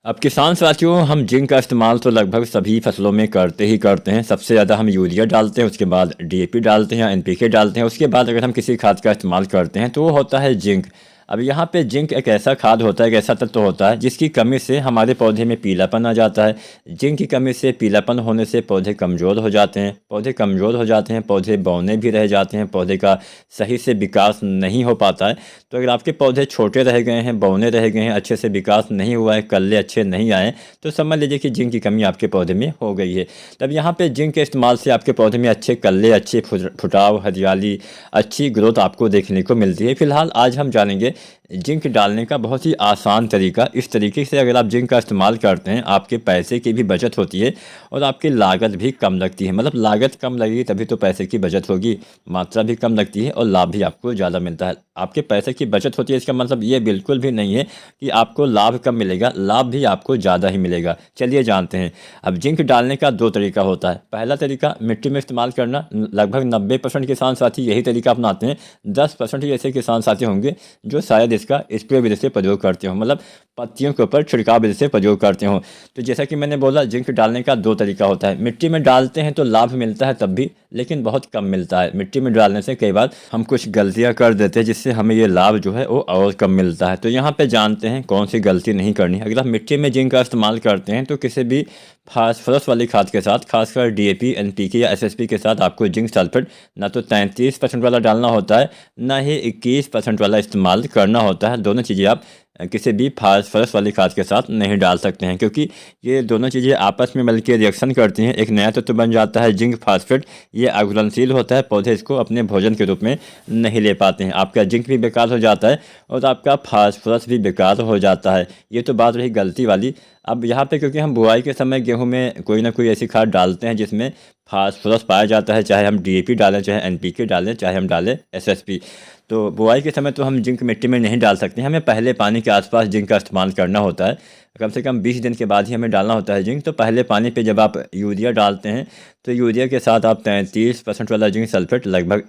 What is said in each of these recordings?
अब किसान साथियों, हम जिंक का इस्तेमाल तो लगभग सभी फसलों में करते ही करते हैं। सबसे ज़्यादा हम यूरिया डालते हैं, उसके बाद डीएपी डालते हैं या एनपीके डालते हैं। उसके बाद अगर हम किसी खाद का इस्तेमाल करते हैं तो वो होता है जिंक। अब यहाँ पे जिंक एक ऐसा खाद होता है, एक ऐसा तत्व होता है जिसकी कमी से हमारे पौधे में पीलापन आ जाता है। जिंक की कमी से, पीलापन होने से पौधे कमज़ोर हो जाते हैं। पौधे कमज़ोर हो जाते हैं, पौधे बौने भी रह जाते हैं, पौधे का सही से विकास नहीं हो पाता है। तो अगर आपके पौधे छोटे रह गए हैं, बौने रह गए हैं, अच्छे से विकास नहीं हुआ है, कल्ले अच्छे नहीं आए, तो समझ लीजिए कि जिंक की कमी आपके पौधे में हो गई है। तब यहाँ पे जिंक के इस्तेमाल से आपके पौधे में अच्छे कल्ले, अच्छे फुटाव, हरियाली, अच्छी ग्रोथ आपको देखने को मिलती है। फिलहाल आज हम जानेंगे जिंक डालने का बहुत ही आसान तरीका। इस तरीके से अगर आप जिंक का इस्तेमाल करते हैं, आपके पैसे की भी बचत होती है और आपकी लागत भी कम लगती है। मतलब लागत कम लगेगी तभी तो पैसे की बचत होगी, मात्रा भी कम लगती है और लाभ भी आपको ज़्यादा मिलता है। आपके पैसे की बचत होती है, इसका मतलब ये बिल्कुल भी नहीं है कि आपको लाभ कम मिलेगा, लाभ भी आपको ज़्यादा ही मिलेगा। चलिए जानते हैं। अब जिंक डालने का दो तरीका होता है। पहला तरीका मिट्टी में इस्तेमाल करना। लगभग 90% किसान साथी यही तरीका अपनाते हैं। 10% ही ऐसे किसान साथी होंगे जो शायद इसका स्प्रे विधि से प्रयोग करते हो, मतलब पत्तियों के ऊपर छिड़काव विधि से प्रयोग करते हो। तो जैसा कि मैंने बोला, जिंक डालने का दो तरीका होता है। मिट्टी में डालते हैं तो लाभ मिलता है तब भी, लेकिन बहुत कम मिलता है। मिट्टी में डालने से कई बार हम कुछ गलतियां कर देते हैं जिससे हमें ये लाभ जो है वो और कम मिलता है। तो यहाँ पे जानते हैं कौन सी गलती नहीं करनी है। अगर आप मिट्टी में जिंक का इस्तेमाल करते हैं तो किसी भी फास्फोरस वाली खाद के साथ, खासकर डीएपी, एनपीके या एसएसपी के साथ आपको जिंक सल्फेट ना तो 33% वाला डालना होता है, ना ही 21% वाला इस्तेमाल करना होता है। दोनों चीज़ें आप किसी भी फास्फोरस वाली खाद के साथ नहीं डाल सकते हैं, क्योंकि ये दोनों चीज़ें आपस में मिलकर रिएक्शन करती हैं, एक नया तत्व बन जाता है जिंक फास्फेट। ये अघुलनशील होता है, पौधे इसको अपने भोजन के रूप में नहीं ले पाते हैं। आपका जिंक भी बेकार हो जाता है और आपका फास्फोरस भी बेकार हो जाता है। ये तो बात रही गलती वाली। अब यहाँ पे क्योंकि हम बुआई के समय गेहूं में कोई ना कोई ऐसी खाद डालते हैं जिसमें फास्फोरस पाया जाता है, चाहे हम डीएपी डालें, चाहे एनपीके डालें, चाहे हम डालें एसएसपी। तो बुआई के समय तो हम जिंक मिट्टी में नहीं डाल सकते, हमें पहले पानी के आसपास जिंक का इस्तेमाल करना होता है। कम से कम 20 दिन के बाद ही हमें डालना होता है जिंक। तो पहले पानी पे जब आप यूरिया डालते हैं तो यूरिया के साथ आप 33% वाला जिंक सल्फेट लगभग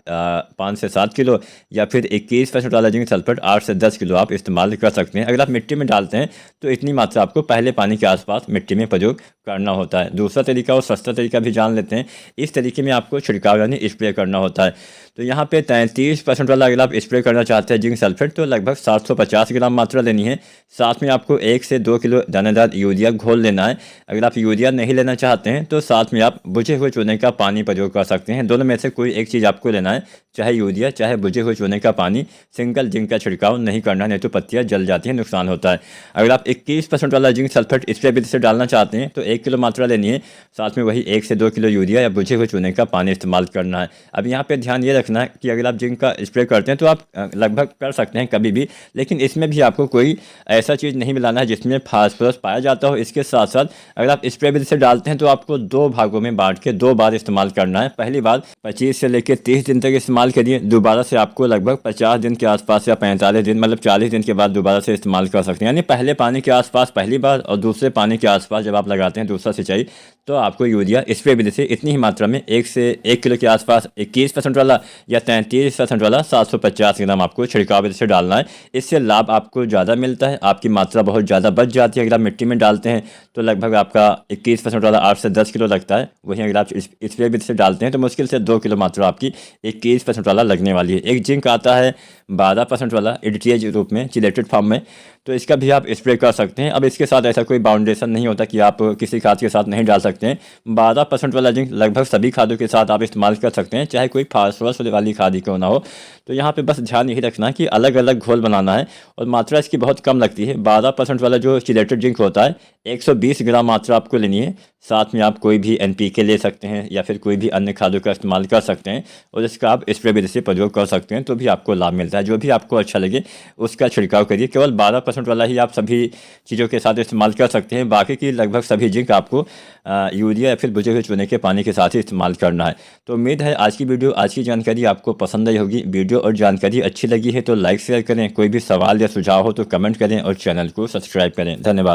5 से 7 किलो, या फिर 21% वाला जिंक सल्फेट 8 से 10 किलो आप इस्तेमाल कर सकते हैं। अगर आप मिट्टी में डालते हैं तो इतनी मात्रा आपको पहले पानी के आसपास मिट्टी में प्रयोग करना होता है। दूसरा तरीका और सस्ता तरीका भी जान लेते हैं। इस तरीके में आपको छिड़काव यानी स्प्रे करना होता है। तो यहाँ पे 33% वाला अगर आप स्प्रे करना चाहते हैं जिंक सल्फेट, तो लगभग 750 ग्राम मात्रा लेनी है। साथ में आपको 1 से 2 किलो दानेदार यूरिया घोल लेना है। अगर आप यूरिया नहीं लेना चाहते हैं तो साथ में आप बुझे हुए चूने का पानी प्रयोग कर सकते हैं। दोनों में से कोई एक चीज़ आपको लेना है, चाहे यूरिया चाहे बुझे हुए चूने का पानी। सिंगल जिंक का छिड़काव नहीं करना, नहीं तो पत्तियाँ जल जाती हैं, नुकसान होता है। अगर आप 21% वाला जिंक सल्फेट स्प्रे विधि से डालना चाहते हैं तो 1 किलो मात्रा लेनी है। साथ में वही 1 से 2 किलो यूरिया या बुझे हुए चूने का पानी इस्तेमाल करना है। अब यहाँ पे ध्यान ये रखना है कि अगर आप जिंक का स्प्रे करते हैं तो आप लगभग कर सकते हैं कभी भी, लेकिन इसमें भी आपको कोई ऐसा चीज़ नहीं मिलाना है जिसमें फास्फोरस पाया जाता हो। इसके साथ साथ अगर आप स्प्रे विधि से डालते हैं तो आपको 2 भागों में बांट के 2 बार इस्तेमाल करना है। पहली बार 25 से लेकर 30 दिन तक इस्तेमाल करिए। दोबारा से आपको लगभग 50 दिन के आसपास या 45 दिन, मतलब 40 दिन के बाद दोबारा से इस्तेमाल कर सकते हैं। यानी पहले पानी के आसपास पहली बार और दूसरे पानी के आसपास जब आप लगाते हैं दूसरा सिंचाई, तो आपको यूरिया स्प्रे विधि से इतनी ही मात्रा में 1 से 1 किलो के आसपास 21% वाला या 33% वाला 750 ग्राम आपको छिड़काव विधि से डालना है। इससे लाभ आपको ज़्यादा मिलता है, आपकी मात्रा बहुत ज़्यादा बच जाती है। अगर आप मिट्टी में डालते हैं तो लगभग आपका 21% वाला 8 से 10 किलो लगता है। वहीं अगर आप स्प्रे विधि से डालते हैं तो मुश्किल से 2 किलो मात्रा आपकी 21% वाला लगने वाली है। एक जिंक आता है 12% वाला एडीटीएच रूप में, चिलेटेड फॉर्म में, तो इसका भी आप स्प्रे कर सकते हैं। अब इसके साथ ऐसा कोई बाउंडेशन नहीं होता कि आप किसी खाद के साथ नहीं डाल सकते हैं। 12% वाला जिंक लगभग सभी खादों के साथ आप इस्तेमाल कर सकते हैं, चाहे कोई फास्फोरस वाली खाद ही क्यों ना हो। तो यहाँ पे बस ध्यान यही रखना है कि अलग अलग घोल बनाना है और मात्रा इसकी बहुत कम लगती है। 12% वाला जो चिलेटेड जिंक होता है 120 ग्राम मात्रा आपको लेनी है। साथ में आप कोई भी एनपीके ले सकते हैं या फिर कोई भी अन्य खादों का इस्तेमाल कर सकते हैं और इसका आप स्प्रे विधि से प्रयोग कर सकते हैं, तो भी आपको लाभ मिलता है। जो भी आपको अच्छा लगे उसका छिड़काव करिए। केवल 12% वाला ही आप सभी चीज़ों के साथ इस्तेमाल कर सकते हैं। बाकी की लगभग सभी जिंक आपको यूरिया या फिर बुझे हुए चूने के पानी के साथ ही इस्तेमाल करना है। तो उम्मीद है आज की वीडियो, आज की जानकारी आपको पसंद आई होगी। वीडियो और जानकारी अच्छी लगी है तो लाइक शेयर करें। कोई भी सवाल या सुझाव हो तो कमेंट करें और चैनल को सब्सक्राइब करें। धन्यवाद।